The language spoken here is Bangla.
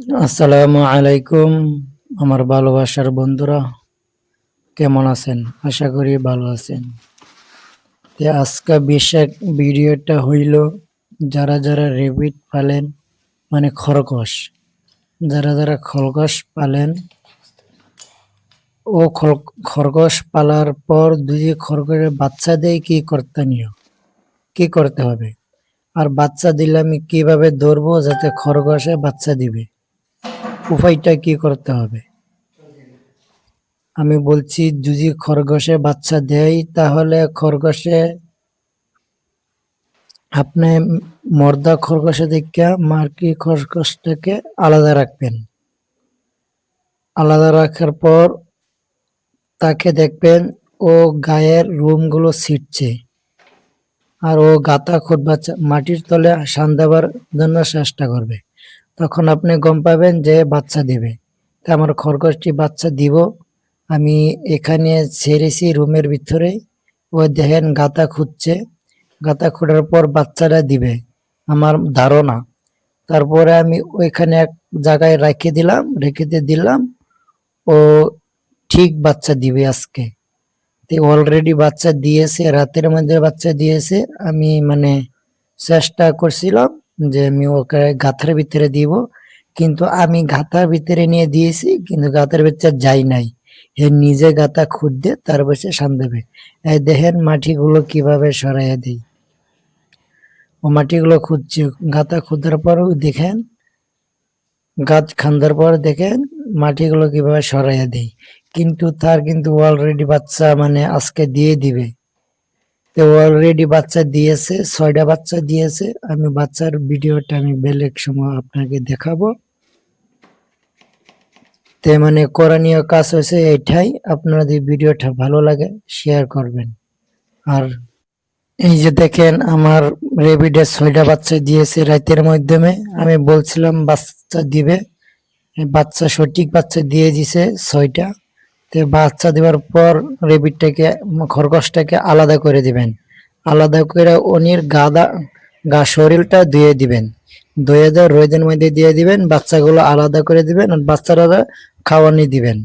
আসসালামু আলাইকুম আমার ভালোবাসার বন্ধুরা, কেমন আছেন? আশা করি ভালো আছেন। আজকে বিশেষ ভিডিওটা হইল যারা যারা রেবিট পালেন, মানে খরগোশ, যারা যারা খরগোশ পালেন ও খরগোশ পালার পর যদি খরগোশের বাচ্চা দেয় কি করতে হবে, আর বাচ্চা দিলে আমি কিভাবে ধরবো যাতে খরগোশে বাচ্চা দিবে, উপায়টা কি করতে হবে। আমি বলছি, যদি খরগোশে বাচ্চা দেয় তাহলে খরগোশে আপনি মর্দা খরগোশে দেখে মার্কি খরগোশটাকে আলাদা রাখবেন। আলাদা রাখার পর তাকে দেখবেন ও গায়ের রুমগুলো ছিটছে, আর ও গাঁথা খুঁড়বা মাটির তলে শান দেওয়ার জন্য চেষ্টা করবে। তখন আপনি গম পাবেন যে বাচ্চা দিবে। তা আমার খরগোশটি বাচ্চা দিব, আমি এখানে ছেড়েছি রুমের ভিতরে। ও দেখেন গাঁথা খুঁজছে, গাঁথা খোঁড়ার পর বাচ্চাটা দিবে আমার ধারণা। তারপরে আমি ওইখানে এক জায়গায় রেখে দিলাম। ও ঠিক বাচ্চা দিবে আজকে। অলরেডি বাচ্চা দিয়েছে, রাতের মধ্যে বাচ্চা দিয়েছে। আমি মানে চেষ্টা করছিলাম যে আমি ওকে গাথার ভিতরে দিব, কিন্তু আমি গাথার ভিতরে নিয়ে দিয়েছি, কিন্তু গাথার ভিতরে যাই নাই। এ নিজে গাথা খুঁড়তে তার বসে শান দেবে। এই দেখেন মাটিগুলো কিভাবে সরাইয়া দেই। ও মাটিগুলো খুঁজছে, গাঁথা খোদার পরও দেখেন, গাছ খান্দার পর দেখেন মাটিগুলো কিভাবে সরাইয়া দেয়। কিন্তু তার কিন্তু অলরেডি বাচ্চা মানে আজকে দিয়ে দিবে। তো অলরেডি বাচ্চা দিয়েছে, 6টা বাচ্চা দিয়েছে। আমি বাচ্চার ভিডিওটা আমি বেলেগ সময় আপনাকে দেখাবো। তে মানে করণীয় কাজ হয়েছে এটাই, আপনাদের ভিডিওটা ভালো লাগে শেয়ার করবেন। আর এই যে দেখেন আমার রেবিডের 6টা বাচ্চা দিয়েছে রাতের মাধ্যমে। আমি বলছিলাম বাচ্চা দিবে, বাচ্চা সঠিক বাচ্চা দিয়ে দিছে 6টা। তো বাচ্চা দেওয়ার পর রেবিটটাকে খরগোশটাকে আলাদা করে দিবেন। আলাদা করে ওনির গা শরীরটা ধুয়ে দিবেন, ধুয়ে রোদের মধ্যে দিয়ে দিবেন। বাচ্চাগুলো আলাদা করে দিবেন আর বাচ্চারা খাওয়ানি দিবেন।